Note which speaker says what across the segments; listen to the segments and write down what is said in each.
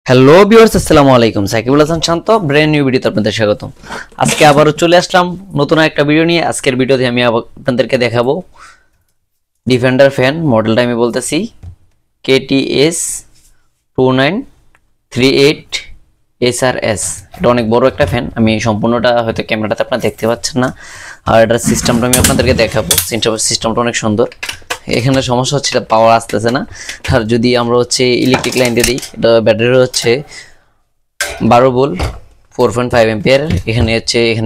Speaker 1: Hello viewers, আসসালামু আলাইকুম। সাকিবুল হাসান শান্ত, brand new ভিডিওতে আপনাদের স্বাগতম। আজকে আবারও চলে আসলাম নতুন একটা ভিডিও নিয়ে। আজকের ভিডিওতে আমি আপনাদেরকে দেখাবো ডিফেন্ডার ফ্যান। মডেলটা আমি বলতেছি KTS 2938 SRS। এটা অনেক বড় একটা ফ্যান। আমি সম্পূর্ণটা হয়তো ক্যামেরাটাতে আপনারা দেখতে পাচ্ছেন না, আর এটার সিস্টেমটা আমি আপনাদেরকে দেখাবো। সিস্টেমটা অনেক সুন্দর। এখানে সমস্যা হচ্ছে এটা পাওয়ার আসতেছে না। আর যদি আমরা ইলেকট্রিক লাইন দিয়ে দিই, এটা ব্যাটারি 12 ভোল্ট 4.5 এম্পিয়ার। এখান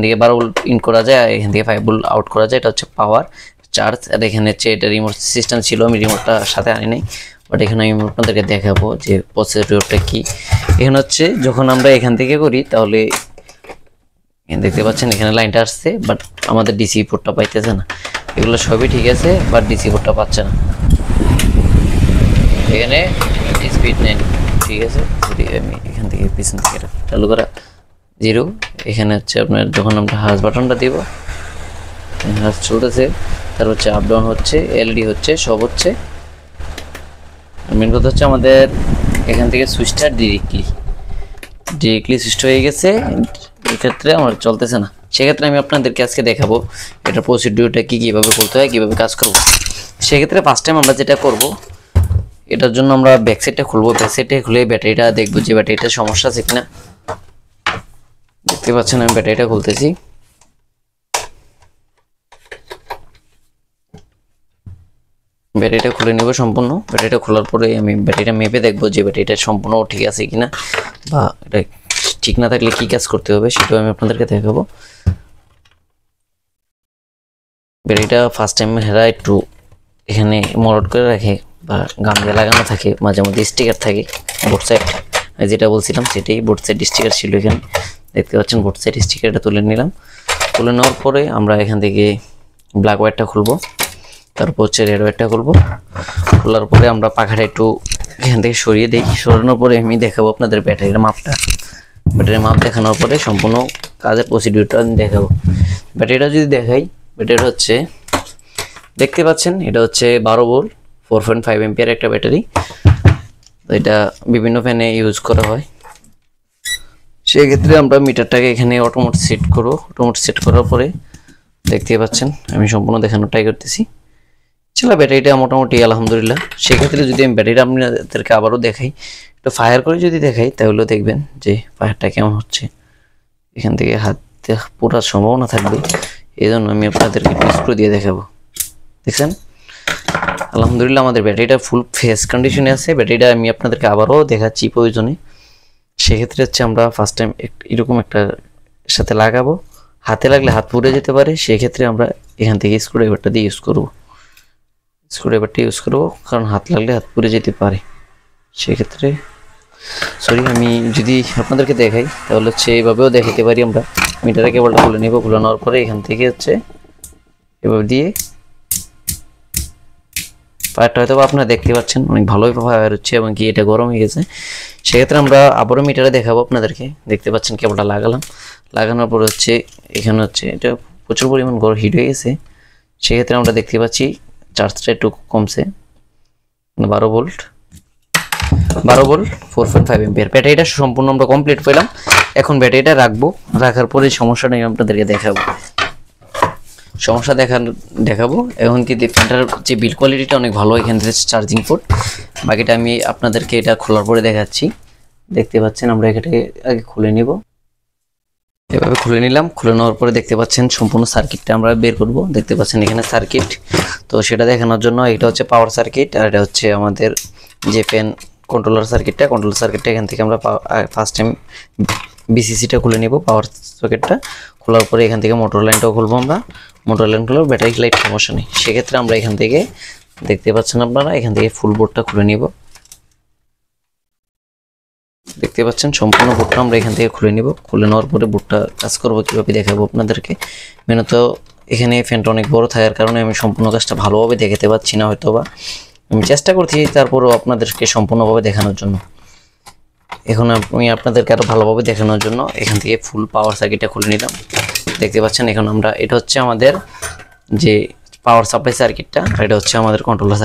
Speaker 1: থেকে 12 ভোল্ট ইন করা যায়, আর এখান থেকে 5 ভোল্ট আউট করা যায়। এটা হচ্ছে পাওয়ার চার্জ। আর এখানে এটা রিমোট সিস্টেম ছিল, আমি রিমোটটা সাথে আনি নাই, বাট এখানে আমি আপনাদেরকে দেখাবো যে প্রসেসরটা কি। এখানে যখন আমরা এখান থেকে করি, তাহলে দেখতে পাচ্ছেন এখানে লাইনটা আসছে, বাট আমাদের ডিসি পোর্টটা পাইতেছে না। এগুলো সবই ঠিক আছে, বাট ডিসি পোর্টটা পাচ্ছে না। এখানে স্পিড নেন, ঠিক আছে। যদি আমি এখান থেকে পিছন থেকে চালু করা 0, এখানে আপনার যখন আমরা হাজ বাটনটা দিব, হাজ চলতেছে, তার আপ ডাউন হচ্ছে, এলইডি হচ্ছে, সব হচ্ছে। মেন কথা আমাদের এখান থেকে সুইচটা ডিরেক্টলি সুইচ হয়ে গেছে। এক্ষেত্রে আমার চলতেছে না। সেক্ষেত্রে আমি আপনাদেরকে আজকে দেখাবো এটা প্রসিডিউরটা কীভাবে করতে হয়, কীভাবে কাজ করব। সেক্ষেত্রে ফার্স্ট টাইম আমরা যেটা করব, এটার জন্য আমরা ব্যাকসাইডটা খুলবো। ব্যাকসাইডটা খুলে ব্যাটারিটা দেখবো যে ব্যাটারিটার সমস্যা আছে কিনা। দেখতে পাচ্ছেন আমি ব্যাটারিটা খুলতেছি। ব্যাটারিটা খুলে নেব সম্পূর্ণ। ব্যাটারিটা খোলার পরে আমি ব্যাটারিটা মেপে দেখবো যে ব্যাটারিটা সম্পূর্ণ ঠিক আছে কিনা, বা এটা ঠিক না থাকলে কি কাজ করতে হবে সেটাও আমি আপনাদেরকে দেখাবো। ব্যাটারিটা ফার্স্ট টাইম হেরা একটু এখানে মরড করে রাখে, বা গাম দিয়ে লাগানো থাকে, মাঝে মধ্যে স্টিকার থাকে বোর্ড সাইড। যেটা বলছিলাম সেটাই, বোর্ড সাইড স্টিকার ছিল এখানে। দেখতে পাচ্ছেন বোর্ড সাইড স্টিকারটা তুলে নিলাম। তুলে নেওয়ার পরে আমরা এখান থেকে ব্ল্যাক ওয়্যারটা খুলবো, তারপর রেড ওয়্যারটা খুলবো। খোলার পরে আমরা পাখাটা একটু এখান থেকে সরিয়ে দিই। সরানোর পরে আমি দেখাবো আপনাদের ব্যাটারির মাপটা। ব্যাটারির মাপ দেখানোর পরে সম্পূর্ণ কাজের প্রসিডিউরটা আমি দেখাবো। ব্যাটারিটা যদি দেখাই, ব্যাটারিটা দেখতে পাচ্ছেন এটা 12 ভোল্ট 4.5 এম্পিয়ার একটা ব্যাটারি। তো এটা বিভিন্ন ফ্যানে ইউজ করা হয়। সেক্ষেত্রে আমরা মিটারটাকে এখানে অটোমেট সেট করবো। অটোমেট সেট করার পরে দেখতে পাচ্ছেন আমি সম্পূর্ণ দেখানোর ট্রাই করতেছি। চলো, ব্যাটারিটা মোটামুটি আলহামদুলিল্লাহ। সেক্ষেত্রে যদি আমি ব্যাটারিটা আপনাদেরকে আবারও দেখাই, একটু ফায়ার করে যদি দেখাই, তাহলে দেখবেন যে ফায়ারটা কেমন হচ্ছে। এখান থেকে হাত পুরার সম্ভাবনা থাকবে, এই জন্য আমি আপনাদেরকে একটু স্ক্রু দিয়ে দেখাবো। দেখছেন আলহামদুলিল্লাহ আমাদের ব্যাটারিটা ফুল ফ্রেশ কন্ডিশনে আছে। ব্যাটারিটা আমি আপনাদেরকে আবারও দেখাচ্ছি প্রয়োজনে। সেক্ষেত্রে আমরা ফার্স্ট টাইম এরকম একটা সাথে লাগাবো। হাতে লাগলে হাত পুড়ে যেতে পারে, সেক্ষেত্রে আমরা এখান থেকে স্ক্রুড্রাইভারটা দিয়ে ইউজ করবো। কারণ হাত লাগলে হাত পুড়ে যেতে পারে। সেক্ষেত্রে আমি যদি আপনাদেরকে দেখাই, তাহলে এইভাবেও দেখাতে পারি। আমরা মিটারে কেবলটা খুলে নেব। খুলে নেওয়ার পরে এখান থেকে এভাবে দিয়ে ফায়ারটা হয়তো আপনারা দেখতে পাচ্ছেন অনেক ভালোই ফায়ার হচ্ছে, এবং কি এটা গরম হয়ে গেছে। সেক্ষেত্রে আমরা আবারও মিটারে দেখাবো আপনাদেরকে। দেখতে পাচ্ছেন কেবলটা লাগানোর পরে এখানে এটা প্রচুর পরিমাণ গরম হিট হয়ে গেছে। সেক্ষেত্রে আমরা দেখতে পাচ্ছি চার্জটা একটু কমছে, 12 ভোল্ট 4.5 এম্পিয়ার। ব্যাটারিটা সম্পূর্ণ আমরা কমপ্লিট পেলাম। এখন ব্যাটারিটা রাখার পরে সমস্যাটা আমি আপনাদেরকে দেখাবো। এখন কি ফ্যানটার যে বিল্ড কোয়ালিটিটা অনেক ভালো। এখান থেকে চার্জিং পোর্ট, বাকিটা আমি আপনাদেরকে এটা খোলার পরে দেখাচ্ছি। দেখতে পাচ্ছেন আমরা এটাকে আগে খুলে নিব। এভাবে খুলে নিলাম। খুলে নেওয়ার পরে দেখতে পাচ্ছেন সম্পূর্ণ সার্কিটটা আমরা বের করব। দেখতে পাচ্ছেন এখানে সার্কিট, তো সেটা দেখানোর জন্য এটা পাওয়ার সার্কিট, আর এটা আমাদের যে ফ্যান কন্ট্রোলার সার্কিটটা। এখান থেকে আমরা ফার্স্ট টাইম বিসিসিটা খুলে নিব, পাওয়ার সকেটটা। খোলার পরে এখান থেকে মোটর লাইনটাও খুলবো। আমরা মোটর লাইন খুলবো, ব্যাটারি লাইট সমস্যা নেই। সেক্ষেত্রে আমরা এখান থেকে দেখতে পাচ্ছেন আপনারা এখান থেকে ফুল বোর্ডটা খুলে নিব। দেখতে পাচ্ছেন সম্পূর্ণ বোর্ডটা আমরা এখান থেকে খুলে নিব। খুলে নেওয়ার পরে বোর্ডটা কাজ করবো কীভাবে দেখাবো আপনাদেরকে। মেনত এখানে ফ্যানটা অনেক বড় থাকার কারণে আমি সম্পূর্ণ কাজটা ভালোভাবে দেখাতে পাচ্ছি না, হয়তোবা আমি চেষ্টা করছি তারপরও আপনাদেরকে সম্পূর্ণভাবে দেখানোর জন্য। এখন আমি আপনাদেরকে আরও ভালোভাবে দেখানোর জন্য এখান থেকে ফুল পাওয়ার সার্কিটটা খুলে নিলাম। দেখতে পাচ্ছেন এখন আমরা এটা আমাদের যে পাওয়ার সাপ্লাই সার্কিটটা, আর এটা আমাদের কন্ট্রোলার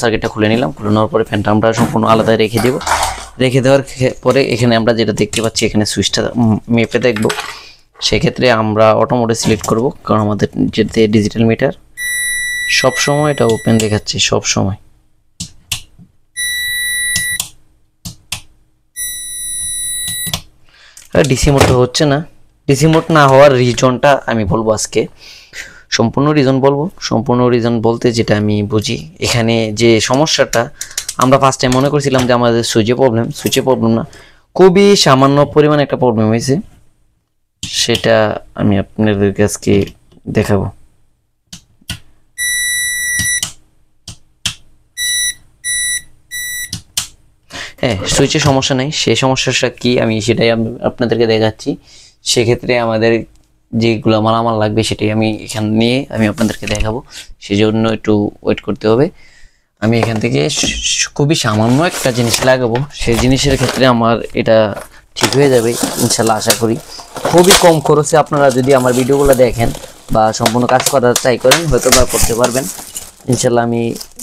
Speaker 1: সার্কিটটা খুলে নিলাম। খুলে নেওয়ার পরে ফ্যানটা আমরা সম্পূর্ণ আলাদা রেখে দেব। রেখে দেওয়ার পরে এখানে আমরা যেটা দেখতে পাচ্ছি এখানে সুইচটা মেপে দেখব। সেক্ষেত্রে আমরা অটোমোডে সিলেক্ট করব, কারণ আমাদের যেতে ডিজিটাল মিটার সব সময় এটা ওপেন দেখাচ্ছে সব সময়। ডিসি মোডটা হচ্ছে না। ডিসি মোড না হওয়ার রিজনটা আমি বলবো আজকে, সম্পূর্ণ রিজন বলবো। সম্পূর্ণ রিজন বলতে যেটা আমি বুঝি, এখানে যে সমস্যাটা আমরা ফার্স্ট টাইম মনে করছিলাম যে আমাদের সুইচে প্রবলেম না, খুবই সামান্য পরিমাণে একটা প্রবলেম হয়েছে, সেটা আমি আপনাদেরকে আজকে দেখাবো। হ্যাঁ, সুইচের সমস্যা নেই, সেই সমস্যাটা কি আমি সেটাই আপনাদেরকে দেখাচ্ছি। সেক্ষেত্রে আমাদের যেগুলো মালামাল লাগবে সেটাই আমি এখান নিয়ে আমি আপনাদেরকে দেখাবো, সেজন্য একটু ওয়েট করতে হবে। আমি এখান থেকে খুবই সামান্য একটা জিনিস লাগাবো, সেই জিনিসের ক্ষেত্রে আমার এটা ঠিক হয়ে যাবে ইনশাল্লাহ, আশা করি। খুবই কম খরচে আপনারা যদি আমার ভিডিওগুলো দেখেন বা সম্পূর্ণ কাজ করার ট্রাই করেন, হয়তো বা করতে পারবেন ইনশাল্লাহ, আমি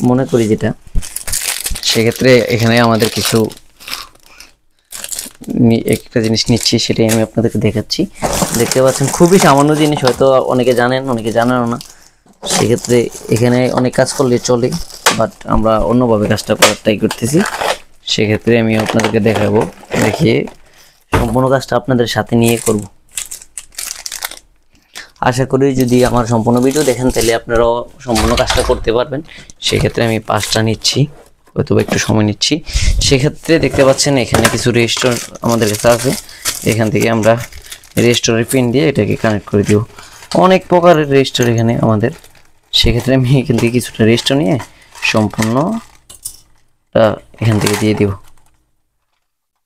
Speaker 1: মনে করি যেটা। সেক্ষেত্রে এখানে আমাদের কিছু একটা জিনিস নিচ্ছি, সেটাই আমি আপনাদেরকে দেখাচ্ছি। দেখতে পাচ্ছেন খুবই সামান্য জিনিস, হয়তো অনেকে জানেন অনেকে জানেনও না। সেক্ষেত্রে এখানে অনেক কাজ করলে চলে, বাট আমরা অন্যভাবে কাজটা করার ট্রাই করতেছি। সেক্ষেত্রে আমি আপনাদেরকে দেখাবো, দেখিয়ে সম্পূর্ণ কাজটা আপনাদের সাথে নিয়ে করব। আশা করি যদি আমার সম্পূর্ণ ভিডিও দেখেন তাহলে আপনারাও সম্পূর্ণ কাজটা করতে পারবেন। সেক্ষেত্রে আমি 5টা নিচ্ছি, হয়তো একটু সময় নিচ্ছি। সেক্ষেত্রে দেখতে পাচ্ছেন এখানে কিছু রেজিস্টার আমাদের কাছে আছে, এখান থেকে আমরা রেজিস্টারের পিন দিয়ে এটাকে কানেক্ট করে দিব। অনেক প্রকারের রেজিস্টার এখানে আমাদের। সেক্ষেত্রে আমি এখান থেকে কিছুটা রেজিস্টার নিয়ে সম্পূর্ণটা এখান থেকে দিয়ে দিব।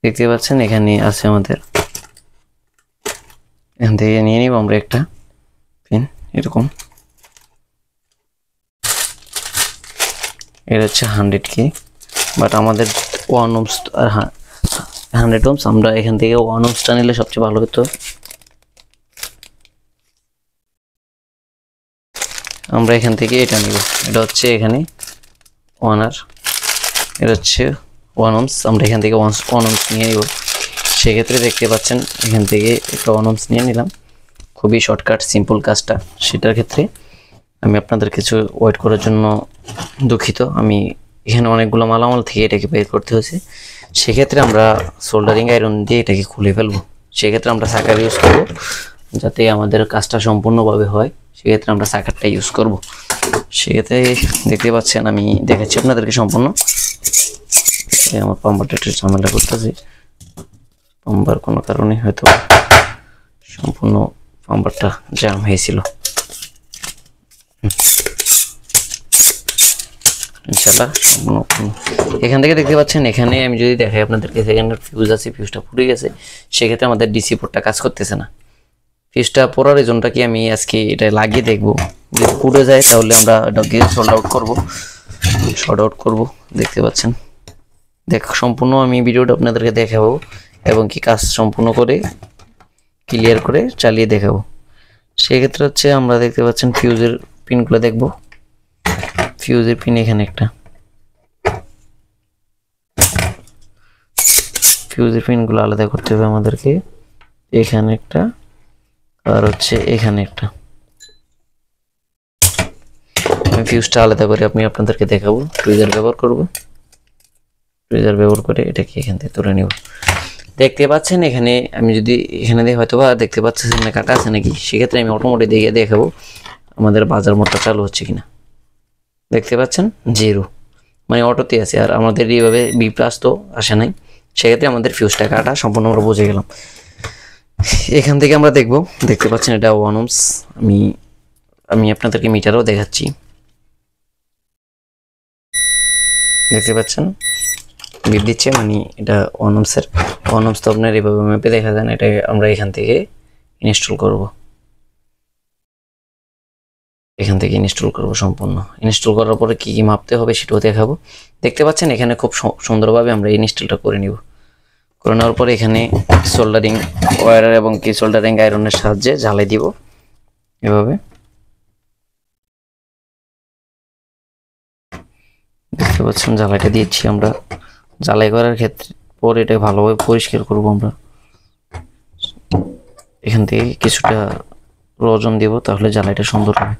Speaker 1: দেখতে পাচ্ছেন এখানে আছে আমাদের, এখান থেকে নিয়ে নিব আমরা একটা পিন, এরকম। এটা হচ্ছে 100K, বাট আমাদের 1 ohms আর 100 ohms, আমরা এখান থেকে 1 ohmsটা নিলে সবচেয়ে ভালো হতো। আমরা এখান থেকে এটা নিব, এটা হচ্ছে এখানে 1 আর এটা হচ্ছে 1 ohms, আমরা এখান থেকে 1 ohms নিয়ে নিব। সেক্ষেত্রে দেখতে পাচ্ছেন এখান থেকে একটা 1 ohms নিয়ে নিলাম, খুবই শর্টকাট সিম্পল কাজটা। সেটার ক্ষেত্রে আমি আপনাদের কিছু ওয়েট করার জন্য দুঃখিত, আমি এখানে অনেকগুলো মালামাল থেকে এটাকে বের করতে হয়েছে। সেক্ষেত্রে আমরা সোল্ডারিং আয়রন দিয়ে এটাকে খুলে ফেলবো। সেক্ষেত্রে আমরা সাকার ইউজ করব, যাতে আমাদের কাজটা সম্পূর্ণভাবে হয়। সেক্ষেত্রে আমরা সাকারটা ইউজ করব। সেক্ষেত্রে দেখতে পাচ্ছেন আমি দেখাচ্ছি আপনাদেরকে সম্পূর্ণ। আমার পাম্পারটা একটু ঝামেলা করতেছে, পাম্পার কোনো কারণে হয়তো সম্পূর্ণ পাম্পারটা জ্যাম হয়েছিল। ইনশাআল্লাহ সম্পূর্ণ এখান থেকে দেখতে পাচ্ছেন, এখানে আমি যদি দেখাই আপনাদেরকে, সেকেন্ডের ফিউজ আছে, ফিউজটা পুড়ে গেছে। সেক্ষেত্রে আমাদের ডিসি পোর্টটা কাজ করতেছে না। ফিউজটা পড়ার রিজনটা কি আমি আজকে এটা লাগিয়ে দেখবো, যদি পুড়ে যায় তাহলে আমরা এটাকে শর্ট আউট করব। দেখতে পাচ্ছেন সম্পূর্ণ আমি ভিডিওটা আপনাদেরকে দেখাবো এবং কি কাজ সম্পূর্ণ করে ক্লিয়ার করে চালিয়ে দেখাবো। সেক্ষেত্রে হচ্ছে আমরা দেখতে পাচ্ছেন ফিউজের পিনগুলো দেখব। ফিউজের পিন এখানে একটা, ফিউজের পিনগুলো আলাদা করতে হবে আমাদেরকে। এখানে একটা আর হচ্ছে এখানে একটা। আমি ফিউজটা আলাদা করে আপনাদেরকে দেখাবো। টুইজার ব্যবহার করব, টুইজার ব্যবহার করে এটাকে এখান থেকে তুলে নেব। দেখতে পাচ্ছেন এখানে আমি যদি এখানে দিয়ে হয়তো বা দেখতে পাচ্ছেন না কাটা আছে নাকি, সেক্ষেত্রে আমি অটোমেটিক দিয়ে দেখাবো আমাদের বাজার মোটটা চালু হচ্ছে কিনা। দেখতে পাচ্ছেন 0, মানে অটোতে আছে, আর আমাদের এইভাবে বি প্লাস তো আসে নাই। সেক্ষেত্রে আমাদের ফিউজটা কাটা সম্পূর্ণ আমরা বুঝে গেলাম। এখান থেকে আমরা দেখব, দেখতে পাচ্ছেন এটা 1 ohms। আমি আপনাদেরকে মিটারও দেখাচ্ছি। দেখতে পাচ্ছেন বিপ দিচ্ছে, মানে এটা 1 ohms-এর। 1 ohms তো আপনার এইভাবে ম্যাপে দেখা যায় না, এটা আমরা এখান থেকে ইনস্টল করব। এখান থেকে ইনস্টল করব সম্পূর্ণ। ইনস্টল করার পরে কি কি মাপতে হবে সেটাও দেখাবো। দেখতে পাচ্ছেন এখানে খুব সুন্দরভাবে আমরা ইনস্টলটা করে নিব। করে নেওয়ার পরে এখানে সোল্ডারিং ওয়্যার এবং কি সোল্ডারিং আয়রনের সাহায্যে ঝালাই দিব এভাবে। দেখতে পাচ্ছেন ঝালাইটা দিয়েছি আমরা। ঝালাই করার ক্ষেত্রে পরে এটা ভালোভাবে পরিষ্কার করব আমরা। এখান থেকে কিছুটা রজন দেব, তাহলে জ্বালাইটা সুন্দর হবে।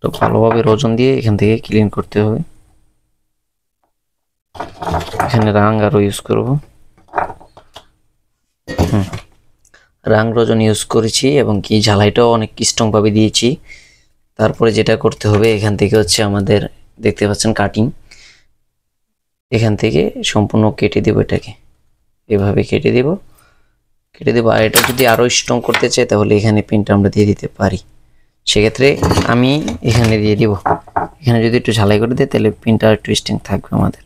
Speaker 1: তো ভালোভাবে রজন দিয়ে এখান থেকে ক্লিন করতে হবে। এখানে রাং আরো ইউজ করব, রাং রজন ইউজ করেছি এবং কি ঝালাইটাও অনেক স্ট্রং ভাবে দিয়েছি। তারপরে যেটা করতে হবে, এখান থেকে হচ্ছে আমাদের দেখতে পাচ্ছেন কাটিং, এখান থেকে সম্পূর্ণ কেটে দেব, এটাকে এভাবে কেটে দেব। আর এটা যদি আরো স্ট্রং করতে চাই তাহলে এখানে পিনটা আমরা দিয়ে দিতে পারি। সেক্ষেত্রে আমি এখানে দিয়ে দিব। এখানে যদি একটু ঝালাই করে দিই তাহলে পিনটা একটু স্ট্রং থাকবে, আমাদের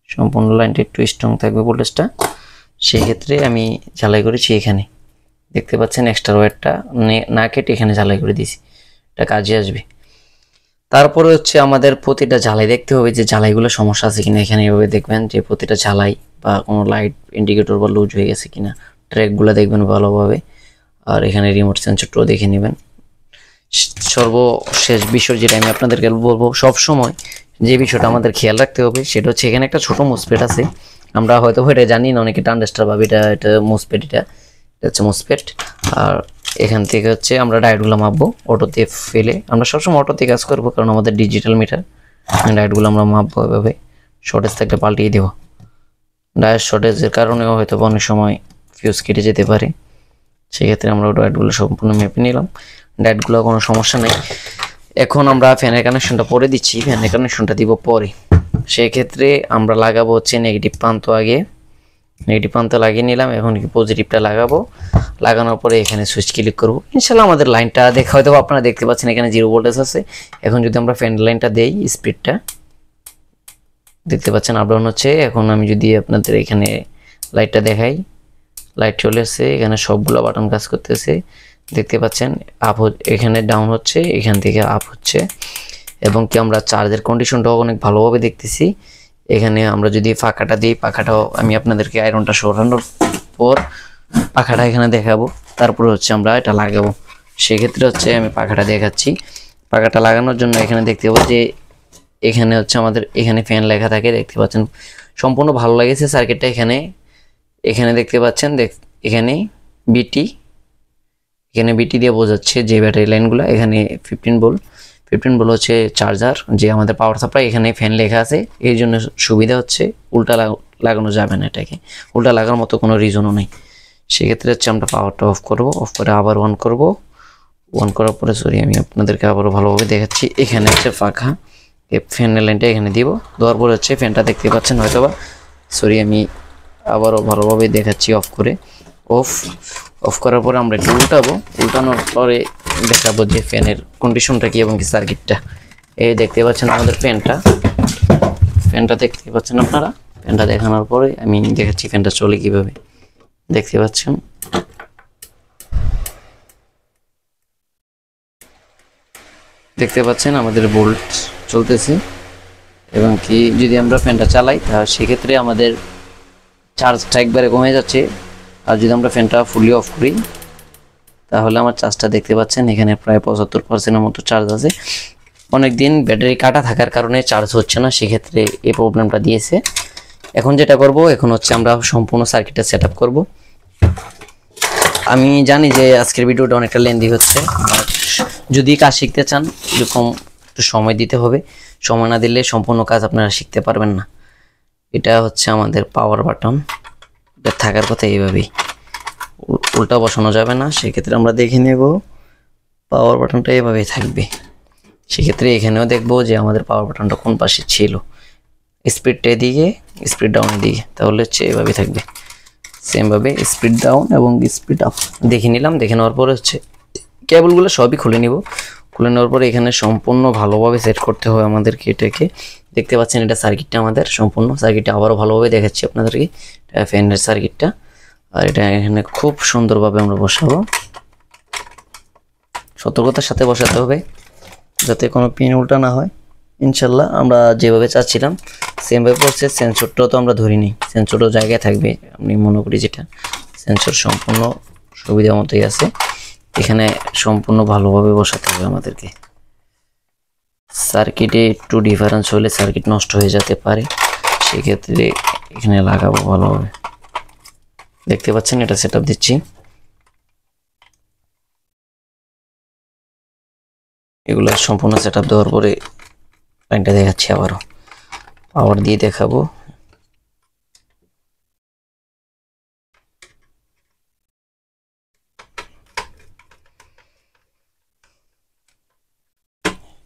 Speaker 1: সম্পূর্ণ লাইনটা একটু স্ট্রং থাকবে ভোল্টেজটা। সেক্ষেত্রে আমি ঝালাই করেছি, এখানে দেখতে পাচ্ছেন এক্সট্রা ওয়্যারটা না কেটে এখানে ঝালাই করে দিয়েছি, এটা কাজে আসবে। তারপরে হচ্ছে আমাদের প্রতিটা ঝালাই দেখতে হবে যে ঝালাইগুলো সমস্যা আছে কিনা। এখানে এভাবে দেখবেন যে প্রতিটা ঝালাই বা কোনো লাইট ইন্ডিকেটর বা লুজ হয়ে গেছে কিনা, ট্র্যাকগুলো দেখবেন ভালোভাবে। আর এখানে রিমোট সেন্সরটাও দেখে নেবেন। সর্বশেষ বিষয় যেটা আমি আপনাদেরকে বলবো, সব সময় যে বিষয়টা আমাদের খেয়াল রাখতে হবে সেটা হচ্ছে এখানে একটা ছোট মোসপেট আছে। আমরা হয়তো এটা জানি না, অনেকে ট্রানজিস্টর ভাবে এটা মোসপেট, এটা হচ্ছে মোসপেট। আর এখান থেকে হচ্ছে আমরা ডায়োডগুলো মাপবো অটোতে ফেলে। আমরা সবসময় অটোতে কাজ করবো, কারণ আমাদের ডিজিটাল মিটার। ডায়োডগুলো আমরা মাপবো, এভাবে শর্টেজ থাকলে পাল্টিয়ে দেবো। ডায়োড শর্টেজের কারণেও হয়তো অনেক সময় ফিউজ কেটে যেতে পারে, সেক্ষেত্রে আমরা ডায়োডগুলো সম্পূর্ণ মেপে নিলাম। ডায়োডগুলো কোনো সমস্যা নেই। এখন আমরা ফ্যানের কানেকশনটা পরে দিচ্ছি, ফ্যানের কানেকশনটা দিব পরে। সেক্ষেত্রে আমরা লাগাবো হচ্ছে নেগেটিভ প্রান্ত আগে, নেগেটিভ প্রান্ত লাগিয়ে নিলাম। এখন কি পজিটিভটা লাগাবো, লাগানোর পরে এখানে সুইচ ক্লিক করবো। ইনশাল্লাহ আমাদের লাইনটা দেখা হয়তো আপনারা দেখতে পাচ্ছেন এখানে 0 ভোল্টেজ আছে। এখন যদি আমরা ফ্যান লাইনটা দেই, স্পিডটা দেখতে পাচ্ছেন আপ ডাউন হচ্ছে। এখন আমি যদি আপনাদের এখানে লাইটটা দেখাই, লাইট চলে আসছে, এখানে সবগুলো বাটন কাজ করতেছে দেখতে পাচ্ছেন। আপ এখানে ডাউন হচ্ছে, এখান থেকে আপ হচ্ছে। এবং কি আমরা চার্জের কন্ডিশনটাও অনেক ভালোভাবে দেখতেছি। এখানে আমরা যদি পাখাটা দিই, পাখাটাও আমি আপনাদেরকে আয়রনটা সরানোর পর পাখাটা এখানে দেখাবো। তারপরে হচ্ছে আমরা এটা লাগাবো। সেক্ষেত্রে হচ্ছে আমি পাখাটা দেখাচ্ছি। পাখাটা লাগানোর জন্য এখানে দেখতে পাবো যে এখানে হচ্ছে আমাদের এখানে ফ্যান লেখা থাকে, দেখতে পাচ্ছেন। সম্পূর্ণ ভালো লাগেছে সার্কিটটা। এখানে দেখতে পাচ্ছেন, এখানে বিটি, এখানে বিটি দিয়ে বোঝাচ্ছে যে ব্যাটারি লাইনগুলো। এখানে 15 ভোল্ট হচ্ছে চার্জার, যে আমাদের পাওয়ার সাপ্লাই। এখানে ফ্যান লেখা আছে, এই জন্য সুবিধা হচ্ছে উল্টা লাগানো যাবে না, এটাকে উল্টা লাগানোর মতো কোনো রিজনও নেই। সেক্ষেত্রে হচ্ছে আমরা পাওয়ারটা অফ করব, অফ করে আবার অন করব। অন করার পরে আমি আপনাদেরকে আবারও ভালোভাবে দেখাচ্ছি। এখানে হচ্ছে পাখা, ফ্যানের লাইনটা এখানে দিব, দেওয়ার পরে হচ্ছে ফ্যানটা দেখতে পাচ্ছেন হয়তোবা। আমি আবারও ভালোভাবে দেখাচ্ছি অফ করে। অফ করার পরে আমরা একটু উল্টাবো, উল্টানোর পরে দেখাবো যে ফ্যানের কন্ডিশনটা কি এবং কি সার্কিটটা। এই দেখতে পাচ্ছেন আমাদের ফ্যানটা দেখতে পাচ্ছেন আপনারা। ফ্যানটা দেখানোর পরে আমি দেখাচ্ছি ফ্যানটা চলে কিভাবে, দেখতে পাচ্ছেন। দেখতে পাচ্ছেন আমাদের ভোল্ট চলতেছে। এবং কি যদি আমরা ফ্যানটা চালাই তাহলে সেক্ষেত্রে আমাদের চার্জটা একবারে কমে যাচ্ছে। আর যদি আমরা ফ্যানটা ফুলি অফ করি তাহলে আমার চার্জটা দেখতে পাচ্ছেন এখানে প্রায় 75%-এর মতো চার্জ আছে। অনেক দিন ব্যাটারি কাটা থাকার কারণে চার্জ হচ্ছে না, সেক্ষেত্রে এই প্রবলেমটা দিয়েছে। এখন যেটা করব, এখন হচ্ছে আমরা সম্পূর্ণ সার্কিটটা সেট আপ করবো। আমি জানি যে আজকের ভিডিওটা অনেকটা লেন্দি হচ্ছে, যদি কাজ শিখতে চান এরকম একটু সময় দিতে হবে। সময় না দিলে সম্পূর্ণ কাজ আপনারা শিখতে পারবেন না। এটা হচ্ছে আমাদের পাওয়ার বাটন, এটা থাকার কথা এইভাবেই, উল্টা বসানো যাবে না। সেক্ষেত্রে আমরা দেখে নেব পাওয়ার বাটনটা এভাবেই থাকবে। সেক্ষেত্রে এখানেও দেখবো যে আমাদের পাওয়ার বাটনটা কোন পাশে ছিল, স্পিডটা এদিকে, স্পিড ডাউন এদিকে, তাহলে হচ্ছে এভাবে থাকবে। সেমভাবে স্পিড ডাউন এবং স্পিড আপ দেখে নিলাম। দেখে নেওয়ার পরে হচ্ছে কেবলগুলো সবই খুলে নিব। খুলে নেওয়ার পরে এখানে সম্পূর্ণ ভালোভাবে সেট করতে হবে আমাদেরকে এটাকে। দেখতে পাচ্ছেন এটা সার্কিটটা আমাদের, সম্পূর্ণ সার্কিটটা আবারও ভালোভাবে দেখাচ্ছি আপনাদেরকে। এটা ফ্যানের সার্কিটটা, আর এটা এখানে খুব সুন্দরভাবে আমরা বসাবো। সতর্কতার সাথে বসাতে হবে যাতে কোনো পিন উল্টা না হয়। ইনশাল্লাহ আমরা যেভাবে চাচ্ছিলাম সেমভাবে পড়ছে। সেন্সরটাও তো আমরা ধরিনি, সেন্সরও জায়গায় থাকবে আমি মনে করি, যেটা সেন্সর সম্পূর্ণ সুবিধা মতোই আছে। এখানে সম্পূর্ণ ভালোভাবে বসাতে হবে আমাদেরকে। সার্কিটে একটু ডিফারেন্স হলে সার্কিট নষ্ট হয়ে যেতে পারে, সেক্ষেত্রে এখানে লাগাবো ভালোভাবে। দেখতে পাচ্ছেন এটা সেটআপ দিচ্ছি। এগুলো সম্পূর্ণ সেটআপ দেওয়ার পরে লাইনটা দেখাচ্ছি, আবারও পাওয়ার দিয়ে দেখাবো।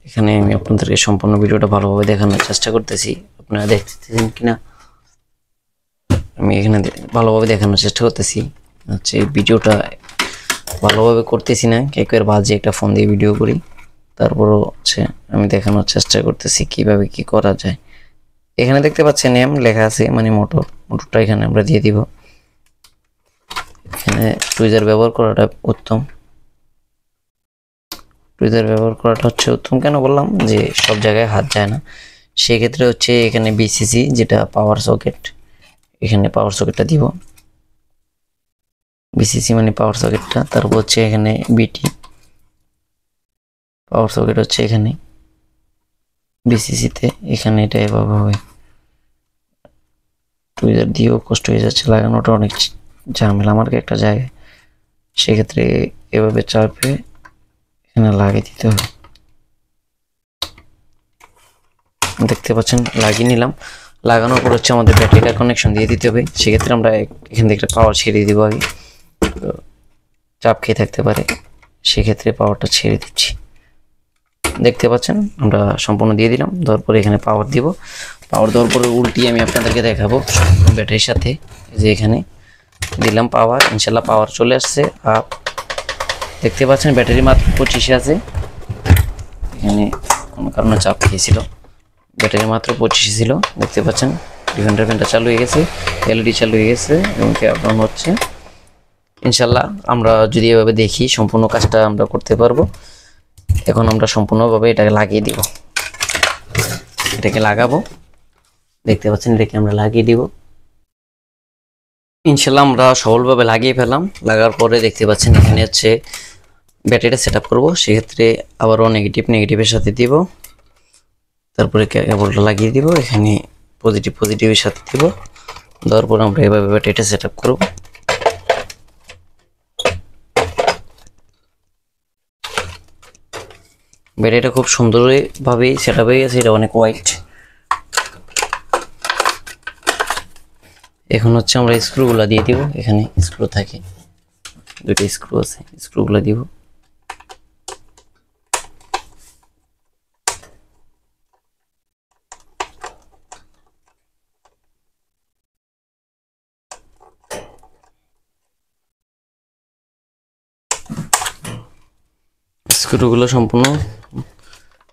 Speaker 1: এখানে আমি আপনাদেরকে সম্পূর্ণ ভিডিওটা ভালোভাবে দেখানোর চেষ্টা করতেছি, আপনারা দেখতেছেন কিনা। আমি এখানে ভালোভাবে দেখানোর চেষ্টা করতেছি, হচ্ছে ভিডিওটা ভালোভাবে করতেছি না, কেকের বাজে একটা ফোন দিয়ে ভিডিও করি, তারপরও হচ্ছে আমি দেখানোর চেষ্টা করতেছি কিভাবে কি করা যায়। এখানে দেখতে পাচ্ছেন নেম লেখা আছে, মানে মোটরটা এখানে আমরা দিয়ে দিব। এখানে টুইজার ব্যবহার করাটা উত্তম। টুইজার ব্যবহার করাটা হচ্ছে উত্তম কেন বললাম, যে সব জায়গায় হাত যায় না, সেক্ষেত্রে হচ্ছে এখানে বিসিসি যেটা পাওয়ার সকেট, এখানে পাওয়ার সকেটটা দিব, বিসিসি মানে পাওয়ার সকেটটা। তারপর হচ্ছে এখানে বিটি পাওয়ার সকেট হচ্ছে এখানে বিসিসিতে, এখানে এটা এভাবে হবে। টুইজার দিয়েও কষ্ট হয়ে যাচ্ছে, লাগানোটা অনেক ঝামেলা আমার একটা জায়গায়, সেক্ষেত্রে এভাবে চাপে এখানে লাগিয়ে দিতে হবে। দেখতে পাচ্ছেন লাগিয়ে নিলাম। লাগানোর পর হচ্ছে আমাদের ব্যাটারিটা কানেকশন দিয়ে দিতে হবে, সেক্ষেত্রে আমরা এখান থেকে পাওয়ার ছেড়ে দিব আগে, চাপ খেয়ে থাকতে পারে, সেক্ষেত্রে পাওয়ারটা ছেড়ে দিচ্ছি। দেখতে পাচ্ছেন আমরা সম্পূর্ণ দিয়ে দিলাম, দেওয়ার পরে এখানে পাওয়ার দিব। পাওয়ার দেওয়ার পরে উল্টিয়ে আমি আপনাদেরকে দেখাবো ব্যাটারির সাথে, যে এখানে দিলাম পাওয়ার, ইনশাল্লাহ পাওয়ার চলে আসছে আপ। দেখতে পাচ্ছেন ব্যাটারি মাত্র 25 আছে, এখানে কোনো কারণে চাপ খেয়েছিল, ব্যাটারি মাত্র 25 ছিল। দেখতে পাচ্ছেন ডিফেন্ডার ফ্যানটা চালু হয়ে গেছে, এলইডি চালু হয়ে গেছে এবং আপ ডাউন হচ্ছে। ইনশাল্লাহ আমরা যদি এভাবে দেখি সম্পূর্ণ কাজটা আমরা করতে পারবো। এখন আমরা সম্পূর্ণভাবে এটাকে লাগিয়ে দিব, এটাকে লাগাবো। দেখতে পাচ্ছেন এটাকে আমরা লাগিয়ে দিব। ইনশাল্লাহ আমরা সফলভাবে লাগিয়ে ফেলাম। লাগার পরে দেখতে পাচ্ছেন এখানে হচ্ছে ব্যাটারিটা সেট আপ করবো, সেক্ষেত্রে আবারও নেগেটিভের সাথে দিব, তারপরে কেবলটা লাগিয়ে দিব, এখানে পজিটিভের সাথে দিব, দেওয়ার পর আমরা এভাবে ব্যাটারিটা সেট আপ করবো। ব্যাটারিটা খুব সুন্দরভাবে সেট আপ হয়ে গেছে, এটা অনেক হোয়াইট। এখন হচ্ছে আমরা স্ক্রুগুলো দিয়ে দিব, এখানে স্ক্রু থাকে, দুটো স্ক্রু আছে, স্ক্রুগুলো দিব। স্ক্রুগুলো সম্পূর্ণ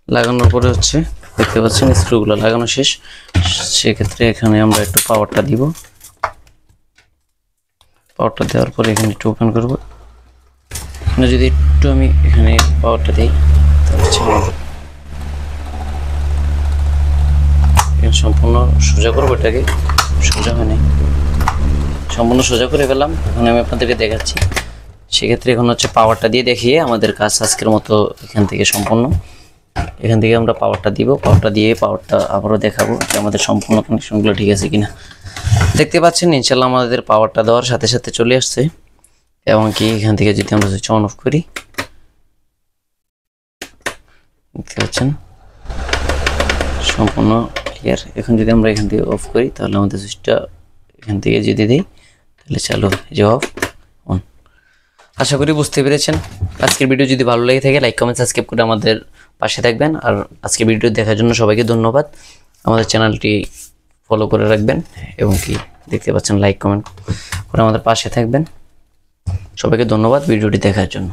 Speaker 1: লাগানোর পরে হচ্ছে দেখতে পাচ্ছেন স্ক্রুগুলো লাগানো শেষ, সেক্ষেত্রে এখানে আমরা একটু পাওয়ারটা দিব। পাওয়ারটা দেওয়ার পরে এখানে একটু ওপেন করবো, এখানে যদি একটু আমি এখানে পাওয়ারটা দিই তাহলে সম্পূর্ণ সোজা করবো, এটাকে সোজা হয় নাই, সম্পূর্ণ সোজা করে ফেললাম। এখন আমি আপনাদেরকে দেখাচ্ছি, সেক্ষেত্রে এখন হচ্ছে পাওয়ারটা দিয়ে দেখিয়ে আমাদের কাজ আজকের মতো এখান থেকে সম্পূর্ণ। এখান থেকে আমরা পাওয়ারটা দিব, পাওয়ারটা দিয়ে পাওয়ারটা আবারও দেখাবো যে আমাদের সম্পূর্ণ কানেকশনগুলো ঠিক আছে কিনা। দেখতে পাচ্ছেন ইনশাল্লাহ আমাদের পাওয়ারটা দেওয়ার সাথে সাথে চলে আসছে, এবং কি এখান থেকে যদি আমরা সুইচ অন অফ করি, দেখতে পাচ্ছেন সম্পূর্ণ ক্লিয়ার। এখন যদি আমরা এখান থেকে অফ করি তাহলে আমাদের সুইচটা এখান থেকে যদি দিই তাহলে চালু, যে অফ অন। আশা করি বুঝতে পেরেছেন। আজকের ভিডিও যদি ভালো লেগে থাকে লাইক কমেন্ট সাবস্ক্রাইব করে আমাদের পাশে থাকবেন। আর আজকের ভিডিও দেখার জন্য সবাইকে ধন্যবাদ। আমাদের চ্যানেলটি ফলো করে রাখবেন এবং কি দেখতে পাচ্ছেন লাইক কমেন্ট করে আমাদের পাশে থাকবেন। সবাইকে ধন্যবাদ ভিডিওটি দেখার জন্য।